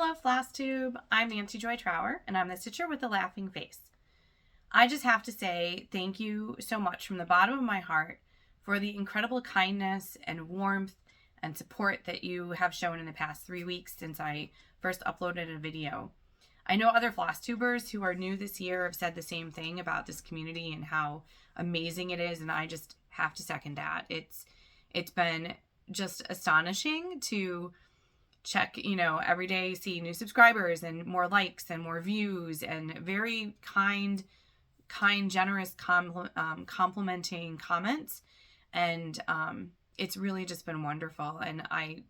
Hello, Flosstube. I'm Nancy Joy Trower, and I'm the stitcher with the laughing face. I just have to say thank you so much from the bottom of my heart for the incredible kindness and warmth and support that you have shown in the past 3 weeks since I first uploaded a video. I know other Flosstubers who are new this year have said the same thing about this community and how amazing it is, and I just have to second that. It's been just astonishing to check, every day, see new subscribers and more likes and more views and very kind, generous, complimenting comments. And it's really just been wonderful. And I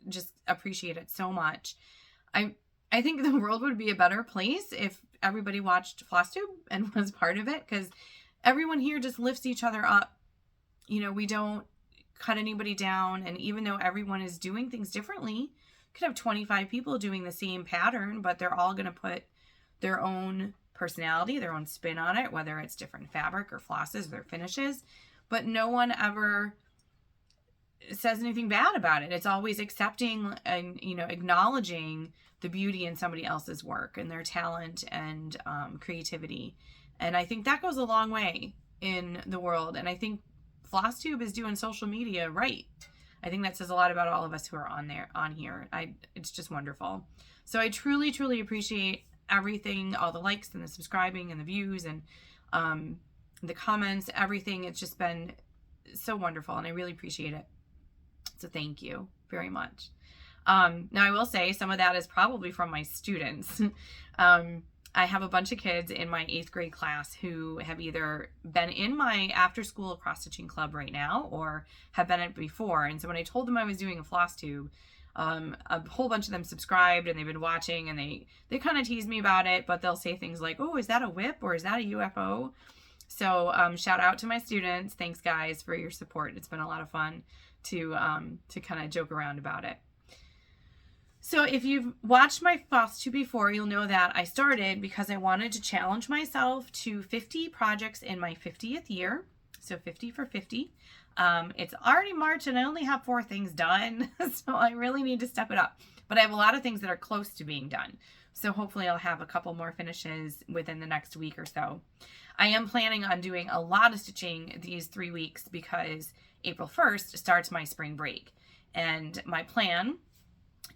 just appreciate it so much. I think the world would be a better place if everybody watched Flosstube and was part of it, because everyone here just lifts each other up. We don't cut anybody down, and even though everyone is doing things differently, you could have 25 people doing the same pattern, but they're all going to put their own personality, their own spin on it, whether it's different fabric or flosses or their finishes, but no one ever says anything bad about it. It's always accepting and acknowledging the beauty in somebody else's work and their talent and creativity. And I think that goes a long way in the world, and I think Flosstube is doing social media right. I think that says a lot about all of us who are on here. It's just wonderful. So I truly, truly appreciate everything, all the likes and the subscribing and the views and the comments, everything. It's just been so wonderful, and I really appreciate it. So thank you very much. Now I will say some of that is probably from my students. I have a bunch of kids in my 8th grade class who have either been in my after school cross stitching club right now or have been in it before. And so when I told them I was doing a Flosstube, a whole bunch of them subscribed and they've been watching, and they kind of tease me about it, but they'll say things like, "Oh, is that a whip or is that a UFO?" So shout out to my students. Thanks guys for your support. It's been a lot of fun to kind of joke around about it. So if you've watched my Flosstube before, you'll know that I started because I wanted to challenge myself to 50 projects in my 50th year. So 50 for 50. It's already March and I only have 4 things done. So I really need to step it up. But I have a lot of things that are close to being done. So hopefully I'll have a couple more finishes within the next week or so. I am planning on doing a lot of stitching these 3 weeks because April 1st starts my spring break. And my plan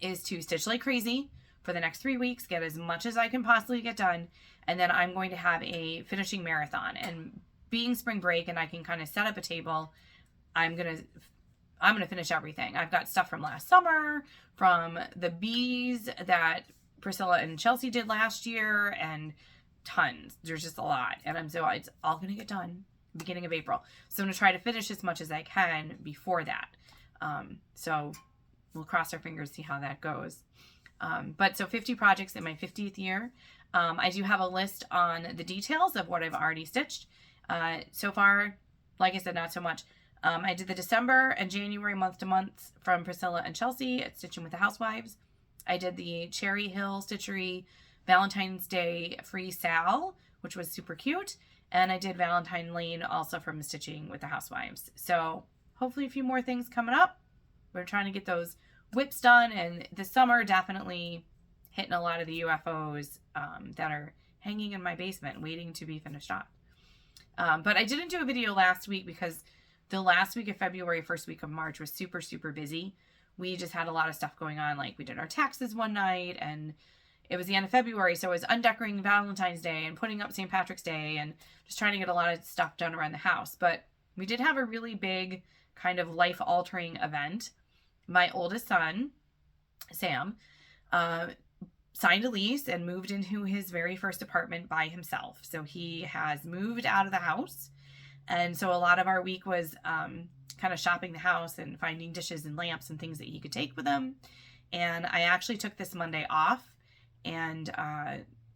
is to stitch like crazy for the next 3 weeks, get as much as I can possibly get done, and then I'm going to have a finishing marathon. And being spring break and I can kind of set up a table, I'm gonna finish everything. I've got stuff from last summer, from the bees that Priscilla and Chelsea did last year, and tons. There's just a lot, and it's all gonna get done beginning of April. So I'm gonna try to finish as much as I can before that. So we'll cross our fingers, see how that goes. But so 50 projects in my 50th year. I do have a list on the details of what I've already stitched. So far, like I said, not so much. I did the December and January month to month from Priscilla and Chelsea at Stitching with the Housewives. I did the Cherry Hill Stitchery Valentine's Day free sal, which was super cute. And I did Valentine Lane also from Stitching with the Housewives. So hopefully a few more things coming up. We're trying to get those whips done, and this summer definitely hitting a lot of the UFOs that are hanging in my basement waiting to be finished off. But I didn't do a video last week because the last week of February, first week of March was super, super busy. We just had a lot of stuff going on. Like we did our taxes one night, and it was the end of February, so I was undecorating Valentine's Day and putting up St. Patrick's Day and just trying to get a lot of stuff done around the house. But we did have a really big kind of life-altering event. My oldest son, Sam, signed a lease and moved into his very first apartment by himself. So he has moved out of the house. And so a lot of our week was kind of shopping the house and finding dishes and lamps and things that he could take with him. And I actually took this Monday off and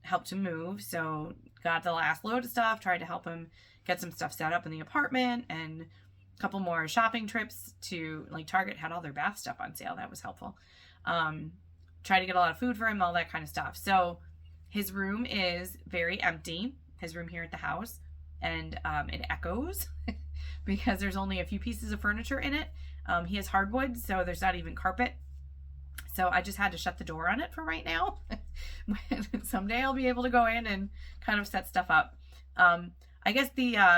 helped him move. So got the last load of stuff, tried to help him get some stuff set up in the apartment, and couple more shopping trips to like Target had all their bath stuff on sale. That was helpful. Try to get a lot of food for him, all that kind of stuff. So his room is very empty, his room here at the house, and it echoes because there's only a few pieces of furniture in it. He has hardwood, so there's not even carpet. So I just had to shut the door on it for right now. Someday I'll be able to go in and kind of set stuff up. I guess the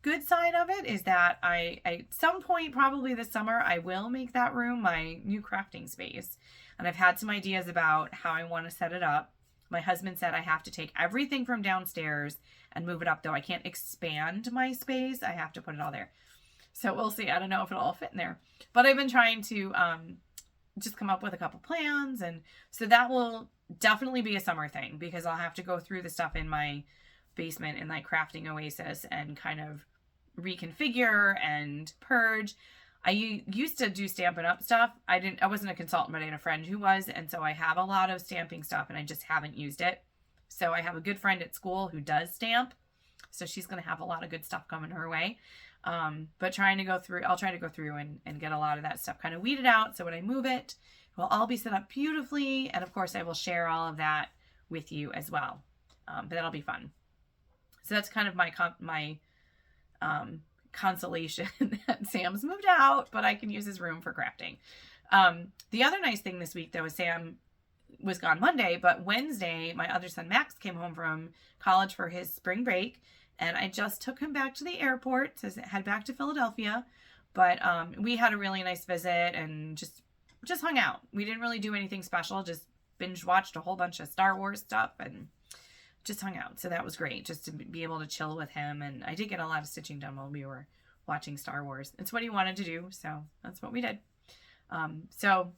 good side of it is that I at some point, probably this summer, I will make that room my new crafting space. And I've had some ideas about how I want to set it up. My husband said I have to take everything from downstairs and move it up, though. I can't expand my space. I have to put it all there. So we'll see. I don't know if it'll all fit in there. But I've been trying to just come up with a couple plans. And so that will definitely be a summer thing, because I'll have to go through the stuff in my basement in like crafting oasis and kind of reconfigure and purge. I used to do Stampin' Up stuff. I wasn't a consultant, but I had a friend who was, and so I have a lot of stamping stuff and I just haven't used it. So I have a good friend at school who does stamp, so she's going to have a lot of good stuff coming her way. But I'll try to go through and get a lot of that stuff kind of weeded out, so when I move it, it will all be set up beautifully, and of course I will share all of that with you as well. But that'll be fun. So that's kind of my consolation that Sam's moved out, but I can use his room for crafting. The other nice thing this week, though, is Sam was gone Monday, but Wednesday, my other son Max came home from college for his spring break, and I just took him back to the airport to head back to Philadelphia. But we had a really nice visit and just hung out. We didn't really do anything special, just binge watched a whole bunch of Star Wars stuff and just hung out. So that was great, just to be able to chill with him. And I did get a lot of stitching done while we were watching Star Wars. It's what he wanted to do, so that's what we did. So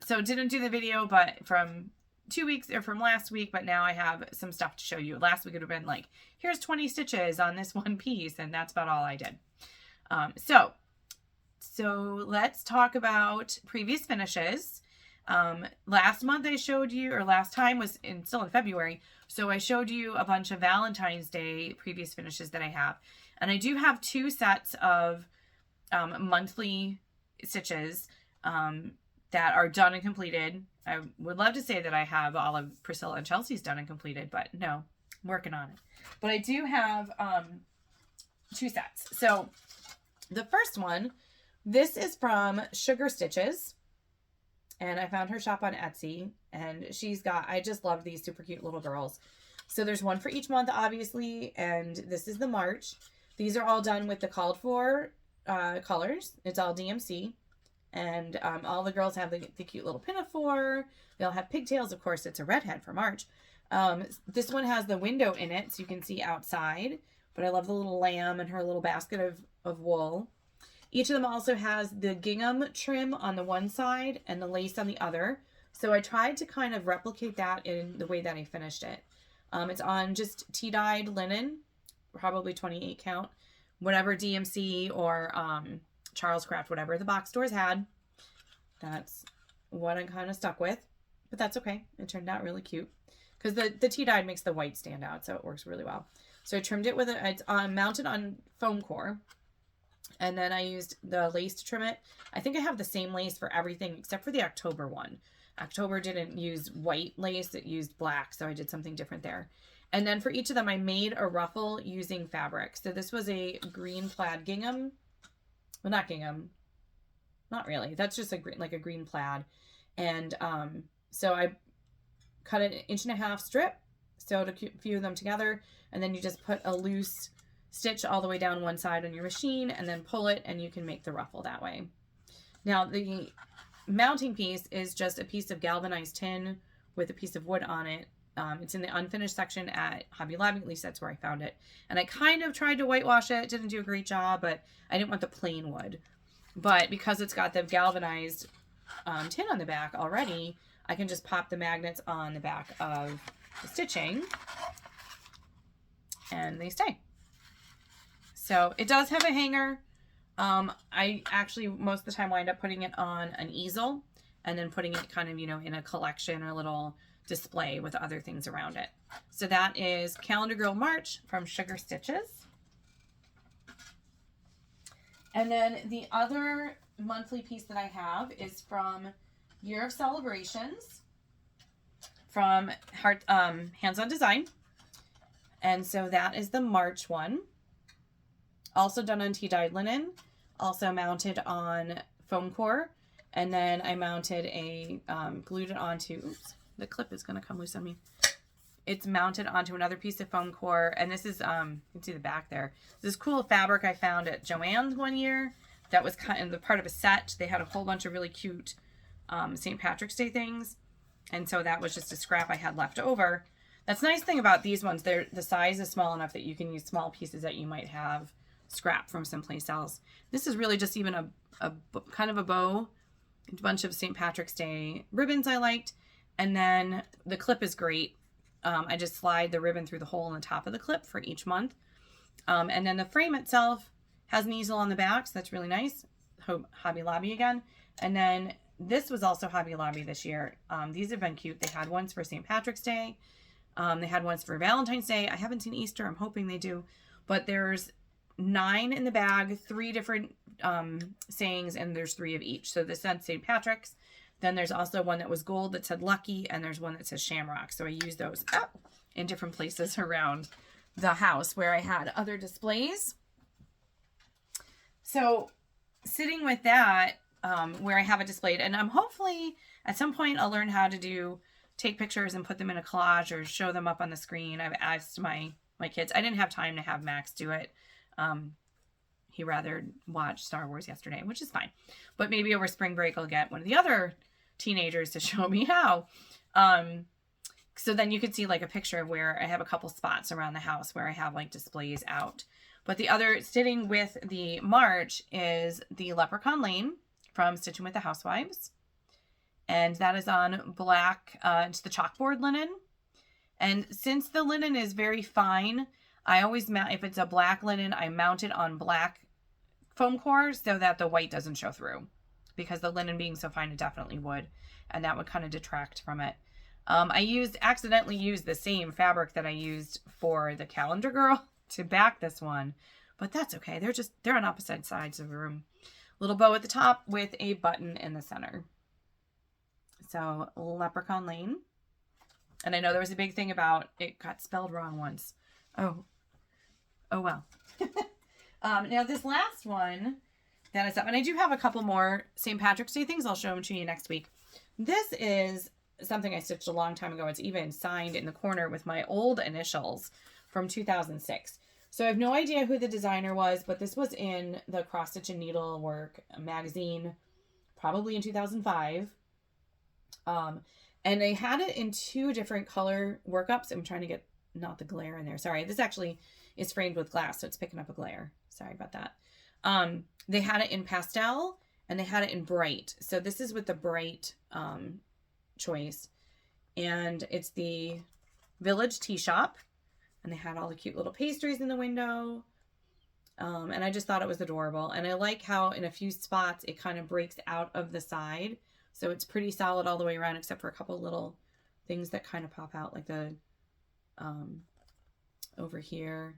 didn't do the video, but from 2 weeks or from last week, but now I have some stuff to show you. Last week it would have been like, here's 20 stitches on this one piece, and that's about all I did. So let's talk about previous finishes. Last month I showed you, or last time was still in February, so I showed you a bunch of Valentine's Day previous finishes that I have. And I do have 2 sets of monthly stitches that are done and completed. I would love to say that I have all of Priscilla and Chelsea's done and completed, but no, I'm working on it. But I do have 2 sets. So the first one, this is from Sugar Stitches. And I found her shop on Etsy, and I just love these super cute little girls. So there's one for each month, obviously, and this is the March. These are all done with the called for colors. It's all DMC, and all the girls have the cute little pinafore. They all have pigtails. Of course, it's a redhead for March. This one has the window in it, so you can see outside, but I love the little lamb and her little basket of wool. Each of them also has the gingham trim on the one side and the lace on the other. So I tried to kind of replicate that in the way that I finished it. It's on just tea-dyed linen, probably 28 count, whatever DMC or Charles Craft, whatever the box stores had. That's what I'm kind of stuck with, but that's okay. It turned out really cute because the tea-dyed makes the white stand out, so it works really well. So I trimmed it with it's mounted on foam core. And then I used the lace to trim it. I think I have the same lace for everything except for the October one. October didn't use white lace, it used black, so I did something different there. And then for each of them, I made a ruffle using fabric. So this was a green plaid gingham. Well, not gingham. Not really. That's just a green plaid. And so I cut an 1.5 inch strip, sewed a few of them together, and then you just put a loose stitch all the way down one side on your machine and then pull it, and you can make the ruffle that way. Now the mounting piece is just a piece of galvanized tin with a piece of wood on it. It's in the unfinished section at Hobby Lobby, at least that's where I found it. And I kind of tried to whitewash it, didn't do a great job, but I didn't want the plain wood. But because it's got the galvanized tin on the back already, I can just pop the magnets on the back of the stitching and they stay. So it does have a hanger. I actually most of the time wind up putting it on an easel and then putting it kind of, in a collection or a little display with other things around it. So that is Calendar Girl March from Sugar Stitches. And then the other monthly piece that I have is from Year of Celebrations from Hands On Design. And so that is the March one. Also done on tea-dyed linen, also mounted on foam core. And then I mounted glued it onto, oops, the clip is going to come loose on me. It's mounted onto another piece of foam core. And this is, you can see the back there. This cool fabric I found at Joann's one year that was kind of the part of a set. They had a whole bunch of really cute St. Patrick's Day things. And so that was just a scrap I had left over. That's the nice thing about these ones. The size is small enough that you can use small pieces that you might have scrap from someplace else. This is really just even a kind of a bow, a bunch of St. Patrick's Day ribbons I liked. And then the clip is great. I just slide the ribbon through the hole in the top of the clip for each month. And then the frame itself has an easel on the back, so that's really nice. Hobby Lobby again. And then this was also Hobby Lobby this year. These have been cute. They had ones for St. Patrick's Day. They had ones for Valentine's Day. I haven't seen Easter. I'm hoping they do. But there's 9 in the bag, 3 different sayings, and there's 3 of each. So this said St. Patrick's. Then there's also one that was gold that said lucky, and there's one that says shamrock. So I use those in different places around the house where I had other displays. So sitting with that, where I have it displayed, and I'm hopefully at some point I'll learn how to take pictures and put them in a collage or show them up on the screen. I've asked my kids. I didn't have time to have Max do it. He rather watched Star Wars yesterday, which is fine. But maybe over spring break I'll get one of the other teenagers to show me how. So then you could see like a picture of where I have a couple spots around the house where I have like displays out. But the other sitting with the March is the Leprechaun Lane from Stitching with the Housewives. And that is on black, it's the chalkboard linen. And since the linen is very fine, I always mount, if it's a black linen, I mount it on black foam core so that the white doesn't show through. Because the linen being so fine, it definitely would. And that would kind of detract from it. I accidentally used the same fabric that I used for the Calendar Girl to back this one. But that's okay. They're on opposite sides of the room. Little bow at the top with a button in the center. So Leprechaun Lane. And I know there was a big thing about it got spelled wrong once. Oh well. Now this last one that is up, and I do have a couple more St. Patrick's Day things. I'll show them to you next week. This is something I stitched a long time ago. It's even signed in the corner with my old initials from 2006. So I have no idea who the designer was, but this was in the Cross Stitch and Needlework magazine, probably in 2005. And they had it in 2 different color workups. I'm trying to get not the glare in there. Sorry, this actually is framed with glass, so it's picking up a glare. Sorry about that. They had it in pastel and they had it in bright. So this is with the bright choice. And it's the Village Tea Shop. And they had all the cute little pastries in the window. And I just thought it was adorable. And I like how in a few spots it kind of breaks out of the side. So it's pretty solid all the way around except for a couple little things that kind of pop out, like the over here.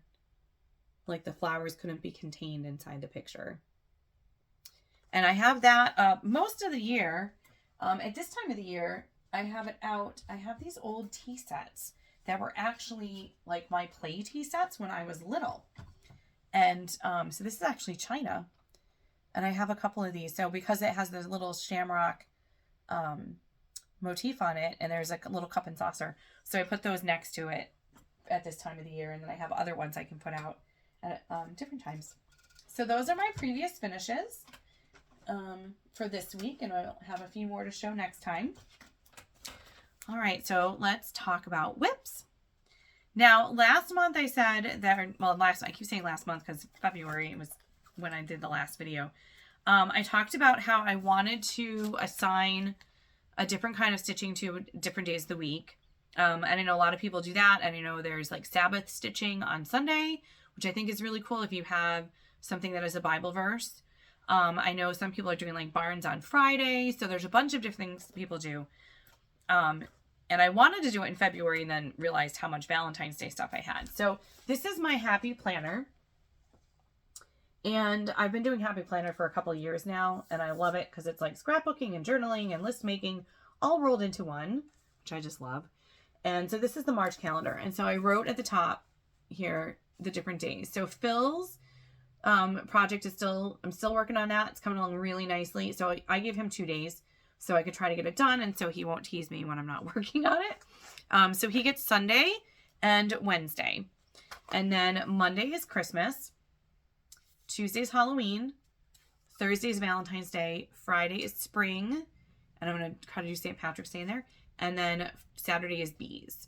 Like the flowers couldn't be contained inside the picture. And I have that most of the year. At this time of the year, I have it out. I have these old tea sets that were actually like my play tea sets when I was little. And so this is actually China. And I have a couple of these. So because it has this little shamrock motif on it, and there's a little cup and saucer. So I put those next to it at this time of the year. And then I have other ones I can put out at different times. So those are my previous finishes for this week. And I'll have a few more to show next time. All right, so let's talk about whips. Now, last month I said that, well, I keep saying last month because February was when I did the last video. I talked about how I wanted to assign a different kind of stitching to different days of the week. And I know a lot of people do that. And I know there's like Sabbath stitching on Sunday, which I think is really cool if you have something that is a Bible verse. I know some people are doing like Barnes on Friday. So there's a bunch of different things people do. And I wanted to do it in February and then realized how much Valentine's Day stuff I had. So this is my Happy Planner. And I've been doing Happy Planner for a couple of years now. And I love it because it's like scrapbooking and journaling and list making all rolled into one, which I just love. And so this is the March calendar. And so I wrote at the top here the different days. So Phil's project is I'm still working on that. It's coming along really nicely. So I give him 2 days so I could try to get it done, and so he won't tease me when I'm not working on it. So he gets Sunday and Wednesday. And then Monday is Christmas. Tuesday's Halloween. Thursday's Valentine's Day. Friday is spring. And I'm going to try to do St. Patrick's Day in there. And then Saturday is bees.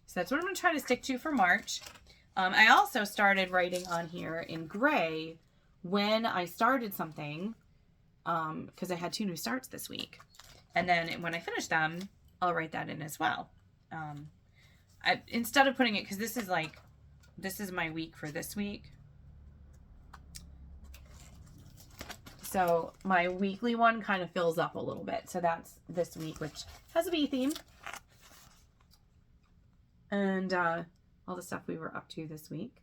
So that's what I'm going to try to stick to for March. I also started writing on here in gray when I started something, because I had 2 new starts this week. And then when I finish them, I'll write that in as well. Instead of putting it, because this is my week for this week. So my weekly one kind of fills up a little bit. So that's this week, which has a bee theme. And all the stuff we were up to this week.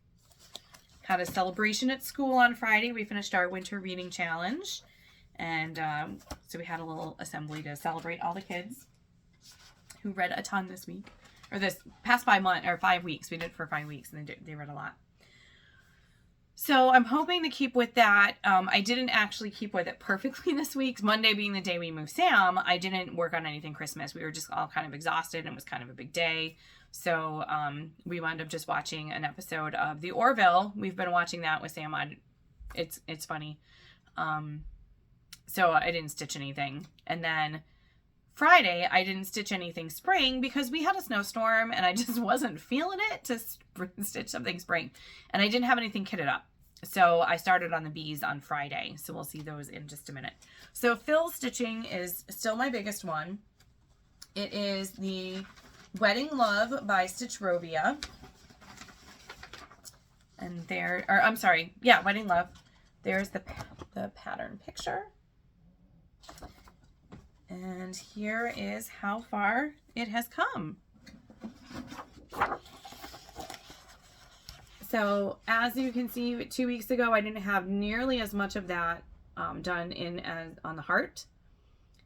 Had a celebration at school on Friday. We finished our winter reading challenge. And so we had a little assembly to celebrate all the kids who read a ton this week. Or this past 5 weeks. We did it for 5 weeks, and they read a lot. So I'm hoping to keep with that. I didn't actually keep with it perfectly this week. Monday being the day we moved Sam, I didn't work on anything Christmas. We were just all kind of exhausted, and it was kind of a big day. So we wound up just watching an episode of The Orville. We've been watching that with Sam. It's funny. So I didn't stitch anything. And then Friday, I didn't stitch anything spring because we had a snowstorm and I just wasn't feeling it to stitch something spring. And I didn't have anything kitted up. So I started on the bees on Friday. So we'll see those in just a minute. So fill stitching is still my biggest one. It is the Wedding Love by Stitchrovia. And Wedding Love. There's the pattern picture. And here is how far it has come. So as you can see, 2 weeks ago, I didn't have nearly as much of that done on the heart.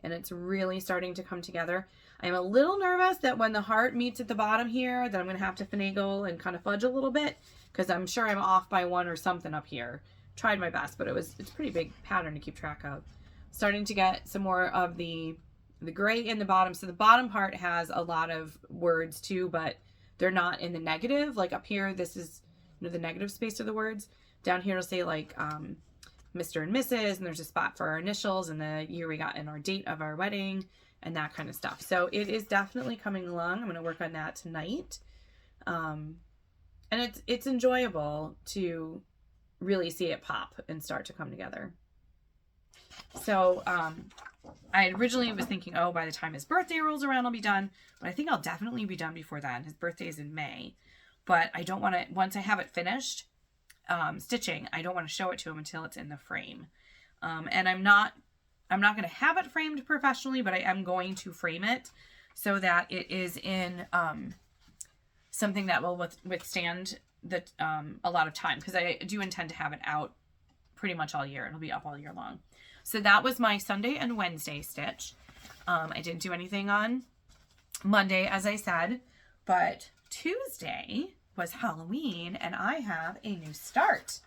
And it's really starting to come together. I'm a little nervous that when the heart meets at the bottom here, that I'm going to have to finagle and kind of fudge a little bit, because I'm sure I'm off by 1 or something up here. Tried my best, but it's a pretty big pattern to keep track of. Starting to get some more of the gray in the bottom. So the bottom part has a lot of words too, but they're not in the negative. Like up here, this is the negative space of the words. Down here it'll say like Mr. and Mrs. and there's a spot for our initials and the year we got and our date of our wedding and that kind of stuff. So it is definitely coming along. I'm going to work on that tonight. And it's enjoyable to really see it pop and start to come together. So I originally was thinking, by the time his birthday rolls around, I'll be done. But I think I'll definitely be done before then. His birthday is in May. But I don't want to, once I have it finished stitching, I don't want to show it to him until it's in the frame. And I'm not going to have it framed professionally, but I am going to frame it so that it is in something that will withstand a lot of time. Because I do intend to have it out pretty much all year. It'll be up all year long. So that was my Sunday and Wednesday stitch. I didn't do anything on Monday, as I said, but Tuesday was Halloween and I have a new start.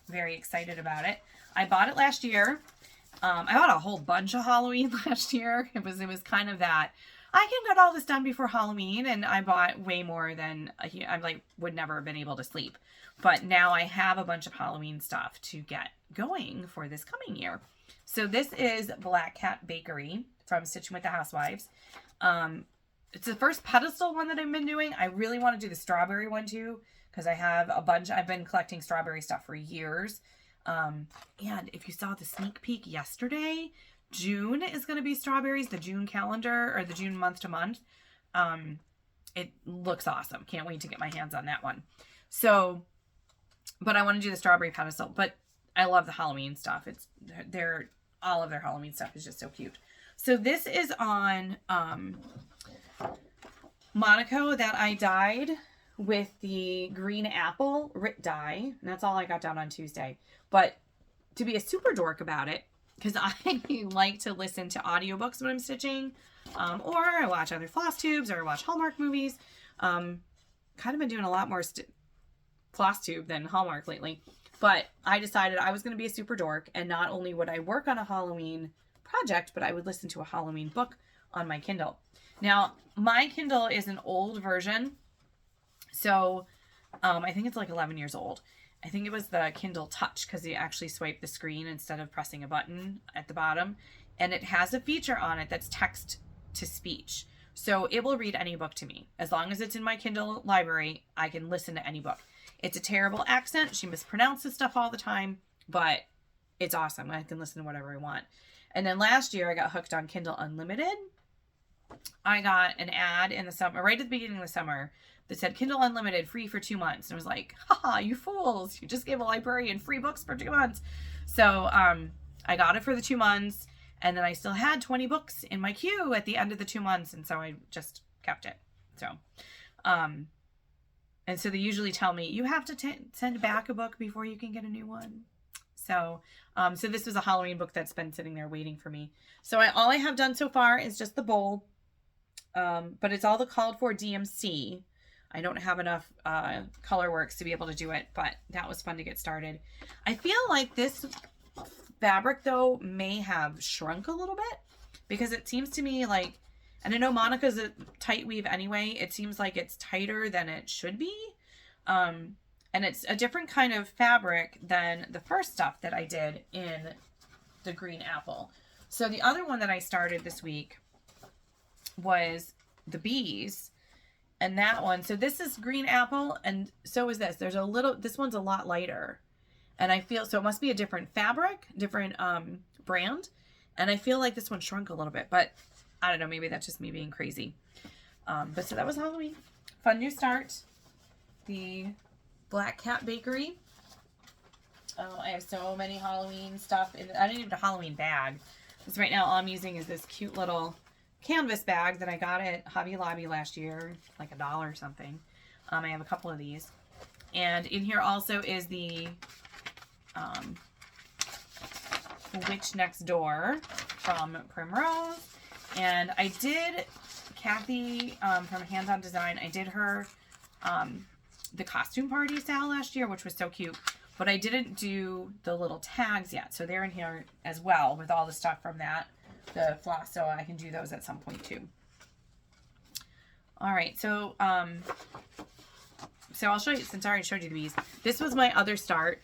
Very excited about it. I bought it last year. I bought a whole bunch of Halloween last year. It was kind of that I can get all this done before Halloween, and I bought way more than I would never have been able to sleep. But now I have a bunch of Halloween stuff to get going for this coming year. So this is Black Cat Bakery from Stitching with the Housewives. It's the first pedestal one that I've been doing. I really want to do the strawberry one too, because I have a bunch. I've been collecting strawberry stuff for years. And if you saw the sneak peek yesterday, June is going to be strawberries, the June calendar, or the June month to month. It looks awesome. Can't wait to get my hands on that one. So, but I want to do the strawberry pedestal, but I love the Halloween stuff. All of their Halloween stuff is just so cute. So this is on Monaco that I dyed with the green apple dye. And that's all I got done on Tuesday. But to be a super dork about it, because I like to listen to audiobooks when I'm stitching, or I watch other Flosstubes, or I watch Hallmark movies. Kind of been doing a lot more Flosstube than Hallmark lately. But I decided I was going to be a super dork, and not only would I work on a Halloween project, but I would listen to a Halloween book on my Kindle. Now, my Kindle is an old version, so I think it's like 11 years old. I think it was the Kindle Touch, because you actually swipe the screen instead of pressing a button at the bottom. And it has a feature on it that's text to speech. So it will read any book to me. As long as it's in my Kindle library, I can listen to any book. It's a terrible accent. She mispronounces stuff all the time, but it's awesome. I can listen to whatever I want. And then last year I got hooked on Kindle Unlimited. I got an ad in the summer, right at the beginning of the summer, that said Kindle Unlimited free for 2 months. And I was like, haha, you fools. You just gave a librarian free books for 2 months. So I got it for the 2 months. And then I still had 20 books in my queue at the end of the 2 months. And so I just kept it. So, and so they usually tell me, you have to send back a book before you can get a new one. So, so this was a Halloween book that's been sitting there waiting for me. So all I have done so far is just the bowl. But it's all the called for DMC. I don't have enough color works to be able to do it, but that was fun to get started. I feel like this fabric, though, may have shrunk a little bit, because it seems to me like, and I know Monica's a tight weave anyway, it seems like it's tighter than it should be. And it's a different kind of fabric than the first stuff that I did in the green apple. So the other one that I started this week was the bees, and that one, so this is green apple, and so is this. There's a little, this one's a lot lighter, and I feel, so it must be a different fabric, different brand, and I feel like this one shrunk a little bit, but I don't know, maybe that's just me being crazy. But so that was Halloween. Fun new start. The Black Cat Bakery. I have so many Halloween stuff. I didn't even have a Halloween bag. Because right now all I'm using is this cute little canvas bag that I got at Hobby Lobby last year, like $1 or something. I have a couple of these. And in here also is the Witch Next Door from Primrose. And I did, Kathy from Hands On Design, I did her the costume party sale last year, which was so cute. But I didn't do the little tags yet. So they're in here as well with all the stuff from that. The floss, so I can do those at some point too. All right, so I'll show you, since I already showed you the bees. This was my other start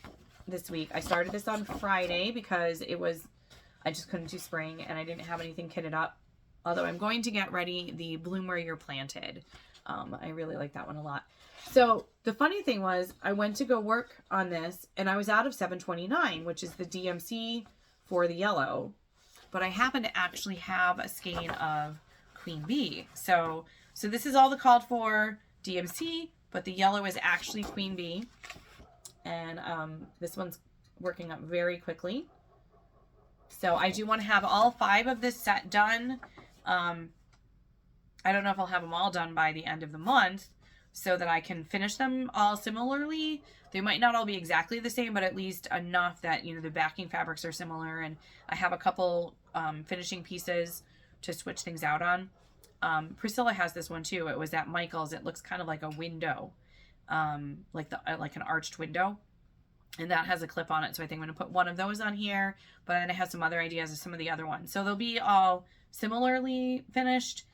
this week. I started this on Friday because I just couldn't do spring and I didn't have anything kitted up. Although I'm going to get ready the Bloom Where You're Planted. I really like that one a lot. So the funny thing was, I went to go work on this and I was out of 729, which is the DMC for the yellow. But I happen to actually have a skein of Queen Bee. So this is all the called for DMC, but the yellow is actually Queen Bee. And this one's working up very quickly. So I do want to have all 5 of this set done. I don't know if I'll have them all done by the end of the month so that I can finish them all similarly. They might not all be exactly the same, but at least enough that, you know, the backing fabrics are similar. And I have a couple finishing pieces to switch things out on. Priscilla has this one too. It was at Michael's. It looks kind of like a window, like an arched window. And that has a clip on it. So I think I'm going to put one of those on here. But then I have some other ideas of some of the other ones. So they'll be all similarly finished,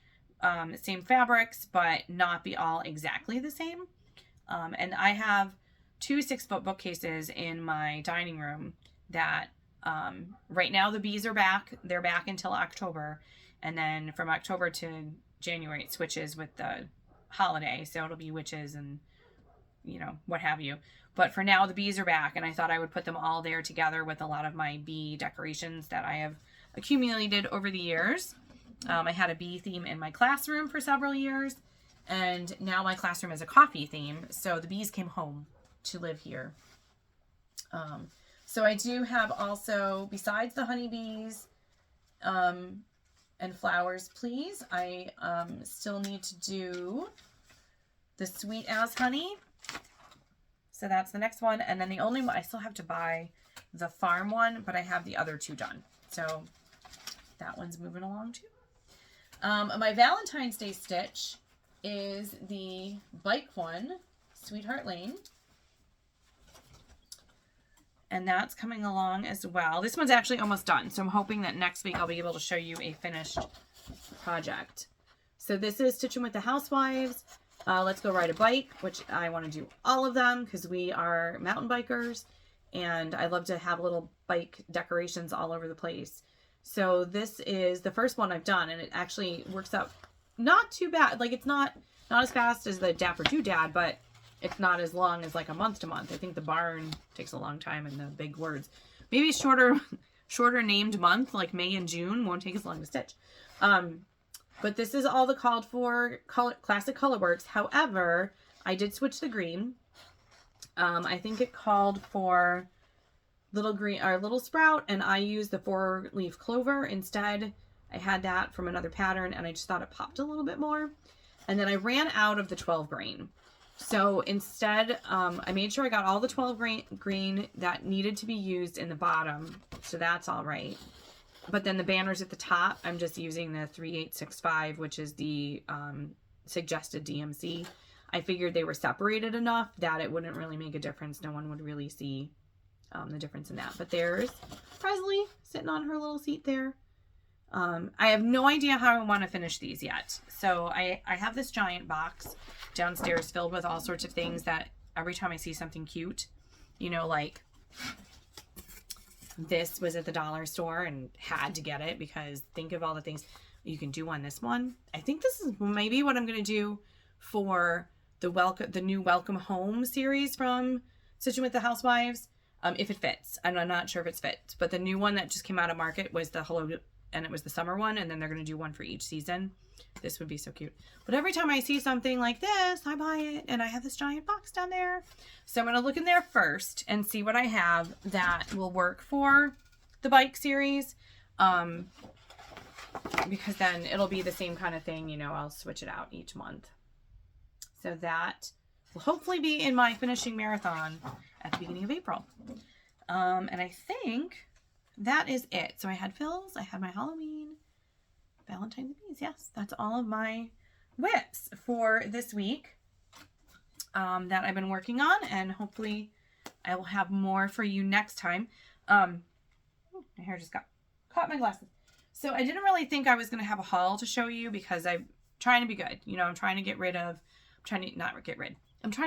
same fabrics, but not be all exactly the same. And I have 2 6-foot bookcases in my dining room that right now the bees are back. They're back until October. And then from October to January, it switches with the holiday. So it'll be witches and, you know, what have you. But for now, the bees are back, and I thought I would put them all there together with a lot of my bee decorations that I have accumulated over the years. I had a bee theme in my classroom for several years, and now my classroom is a coffee theme, so the bees came home to live here. So I do have also, besides the honeybees and flowers, please, I still need to do the Sweet as Honey. So that's the next one. And then the only one, I still have to buy the farm one, but I have the other 2 done. So that one's moving along too. My Valentine's Day stitch is the bike one, Sweetheart Lane. And that's coming along as well. This one's actually almost done. So I'm hoping that next week I'll be able to show you a finished project. So this is Stitching with the Housewives. Let's Go Ride a Bike, which I want to do all of them because we are mountain bikers. And I love to have little bike decorations all over the place. So this is the first one I've done. And it actually works out not too bad. Like, it's not as fast as the Dapper Doodad, but it's not as long as like a month to month. I think the barn takes a long time and the big words. Maybe shorter named month, like May and June, won't take as long to stitch. But this is all the called for classic color works. However, I did switch the green. I think it called for little green or little sprout, and I used the 4-leaf clover instead. I had that from another pattern, and I just thought it popped a little bit more. And then I ran out of the 12 grain. So instead, I made sure I got all the 12 green that needed to be used in the bottom. So that's all right. But then the banners at the top, I'm just using the 3865, which is the suggested DMC. I figured they were separated enough that it wouldn't really make a difference. No one would really see the difference in that. But there's Presley sitting on her little seat there. I have no idea how I want to finish these yet. So I have this giant box downstairs filled with all sorts of things that every time I see something cute, you know, like this was at the dollar store and had to get it because think of all the things you can do on this one. I think this is maybe what I'm going to do for the new Welcome Home series from Stitching with the Housewives. If it fits. I'm not sure if it's fit, but the new one that just came out of market was the Hello, and it was the summer one, and then they're going to do one for each season. This would be so cute. But every time I see something like this, I buy it, and I have this giant box down there. So I'm going to look in there first and see what I have that will work for the bike series. Because then it'll be the same kind of thing, you know, I'll switch it out each month. So that will hopefully be in my finishing marathon at the beginning of April. And I think that is it. So I had Phil's, I had my Halloween, Valentine's bees. Yes, that's all of my whips for this week that I've been working on, and hopefully I will have more for you next time. My hair just got caught in my glasses. So I didn't really think I was going to have a haul to show you because I'm trying to be good. You know, I'm trying to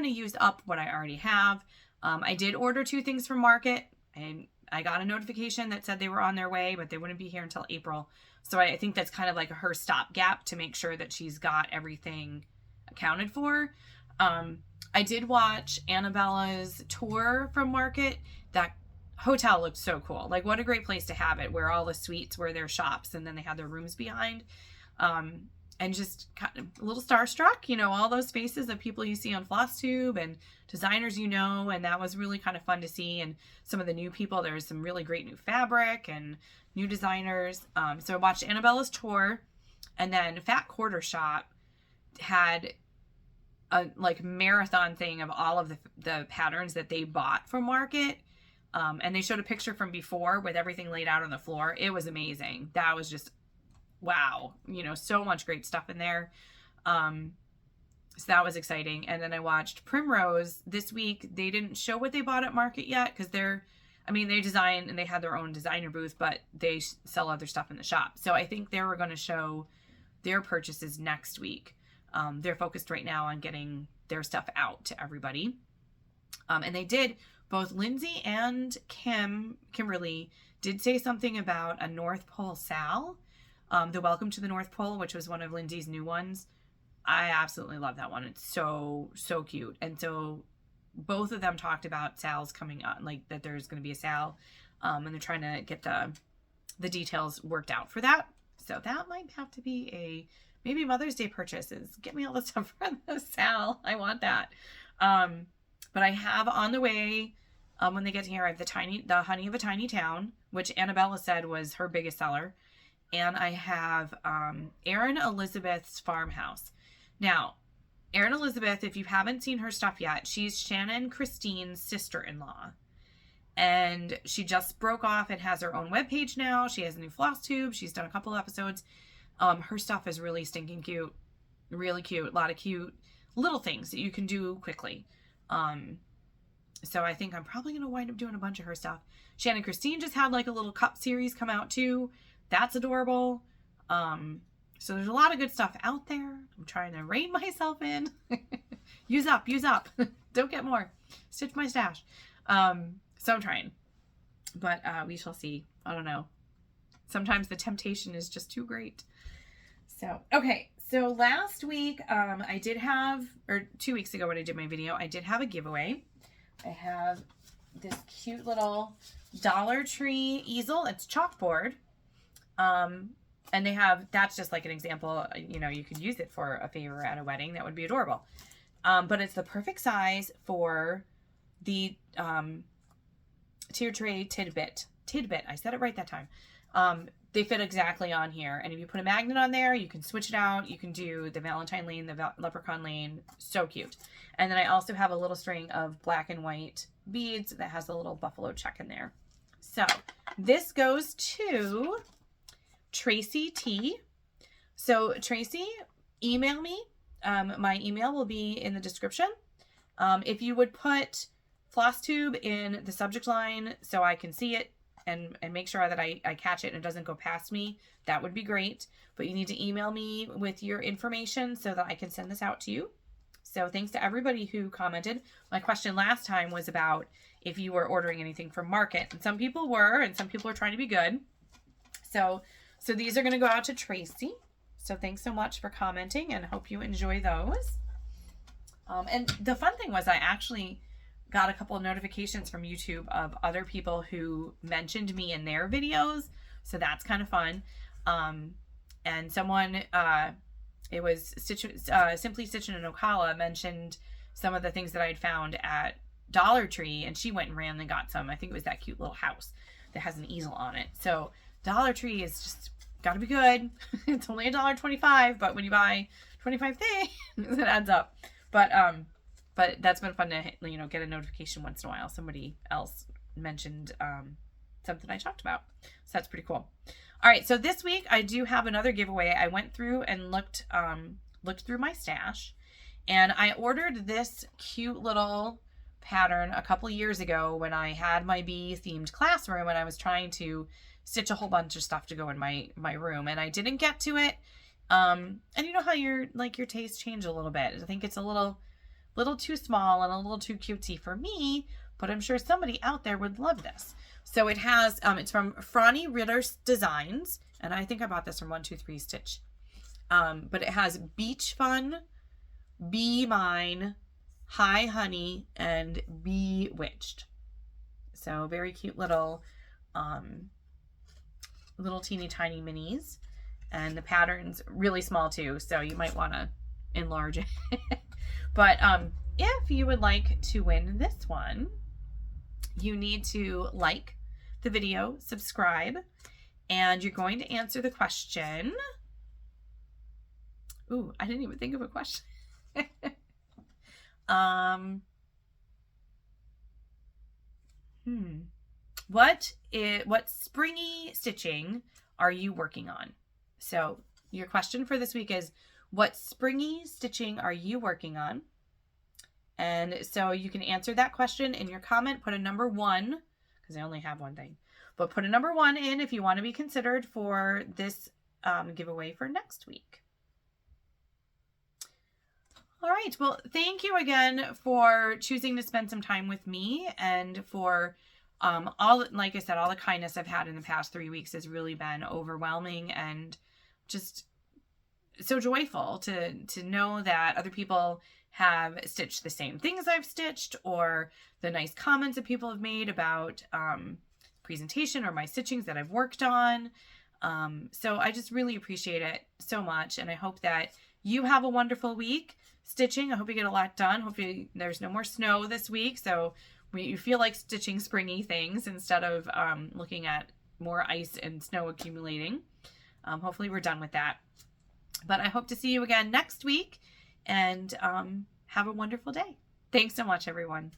use up what I already have. I did order 2 things from Market, and I got a notification that said they were on their way, but they wouldn't be here until April. So I think that's kind of like her stopgap to make sure that she's got everything accounted for. I did watch Annabella's tour from Market. That hotel looked so cool. Like, what a great place to have it, where all the suites were their shops and then they had their rooms behind. And just kind of a little starstruck, you know, all those faces of people you see on Flosstube and designers, you know, and that was really kind of fun to see. And some of the new people, there's some really great new fabric and new designers. So I watched Annabella's tour, and then Fat Quarter Shop had a like marathon thing of all of the patterns that they bought from Market. And they showed a picture from before with everything laid out on the floor. It was amazing. That was just wow, you know, so much great stuff in there. So that was exciting. And then I watched Primrose this week. They didn't show what they bought at Market yet because they design and they had their own designer booth, but they sell other stuff in the shop. So I think they were going to show their purchases next week. They're focused right now on getting their stuff out to everybody. And they did, both Lindsay and Kimberly did say something about a North Pole Sal. The Welcome to the North Pole, which was one of Lindsay's new ones. I absolutely love that one. It's so, so cute. And so both of them talked about Sal's coming on, like that there's going to be a Sal. And they're trying to get the details worked out for that. So that might have to be maybe Mother's Day purchases. Get me all the stuff for the Sal. I want that. But I have on the way, when they get here, I have the Honey of a Tiny Town, which Annabella said was her biggest seller. And I have Erin Elizabeth's Farmhouse. Now, Erin Elizabeth, if you haven't seen her stuff yet, she's Shannon Christine's sister-in-law. And she just broke off and has her own webpage now. She has a new Flosstube. She's done a couple episodes. Her stuff is really stinking cute. Really cute. A lot of cute little things that you can do quickly. So I think I'm probably going to wind up doing a bunch of her stuff. Shannon Christine just had like a little cup series come out too. That's adorable. So there's a lot of good stuff out there. I'm trying to rein myself in. Use up. Don't get more. Stitch my stash. So I'm trying. But we shall see. I don't know. Sometimes the temptation is just too great. So, okay. So last week, I did have, or 2 weeks ago when I did my video, I did have a giveaway. I have this cute little Dollar Tree easel. It's chalkboard. And they have, that's just like an example, you know, you could use it for a favor at a wedding. That would be adorable. But it's the perfect size for the tier tray tidbit. I said it right that time. They fit exactly on here. And if you put a magnet on there, you can switch it out. You can do the Valentine lane, the Leprechaun lane. So cute. And then I also have a little string of black and white beads that has a little buffalo check in there. So this goes to Tracy T. So Tracy, email me. My email will be in the description. If you would put Flosstube in the subject line so I can see it and make sure that I catch it and it doesn't go past me, that would be great. But you need to email me with your information so that I can send this out to you. So thanks to everybody who commented. My question last time was about if you were ordering anything from Market. And some people were, and some people are trying to be good. So these are going to go out to Tracy. So thanks so much for commenting and hope you enjoy those. And the fun thing was I actually got a couple of notifications from YouTube of other people who mentioned me in their videos. So that's kind of fun. And someone, it was Simply Stitching in Ocala, mentioned some of the things that I'd found at Dollar Tree, and she went and ran and got some. I think it was that cute little house that has an easel on it. So Dollar Tree is just got to be good. It's only $1.25, but when you buy 25 things, it adds up. But that's been fun to, you know, get a notification once in a while. Somebody else mentioned something I talked about. So that's pretty cool. All right, so this week I do have another giveaway. I went through and looked through my stash, and I ordered this cute little pattern a couple years ago when I had my bee themed classroom and I was trying to stitch a whole bunch of stuff to go in my room, and I didn't get to it. And you know how your tastes change a little bit. I think it's a little too small and a little too cutesy for me, but I'm sure somebody out there would love this. So it has, it's from Franny Ritter's Designs, and I think I bought this from 123 Stitch. But it has Beach Fun, Be Mine, Hi Honey, and Bewitched. So very cute little teeny tiny minis, and the pattern's really small too, so you might want to enlarge it. But if you would like to win this one, you need to like the video, subscribe, and you're going to answer the question. Ooh, I didn't even think of a question. What springy stitching are you working on? So your question for this week is, what springy stitching are you working on? And so you can answer that question in your comment. Put a number 1, because I only have one thing. But put a number 1 in if you want to be considered for this giveaway for next week. All right. Well, thank you again for choosing to spend some time with me, and for like I said, all the kindness I've had in the past 3 weeks has really been overwhelming, and just so joyful to know that other people have stitched the same things I've stitched, or the nice comments that people have made about presentation or my stitchings that I've worked on. So I just really appreciate it so much, and I hope that you have a wonderful week stitching. I hope you get a lot done. Hopefully there's no more snow this week, so you feel like stitching springy things instead of looking at more ice and snow accumulating. Hopefully we're done with that. But I hope to see you again next week, and have a wonderful day. Thanks so much, everyone.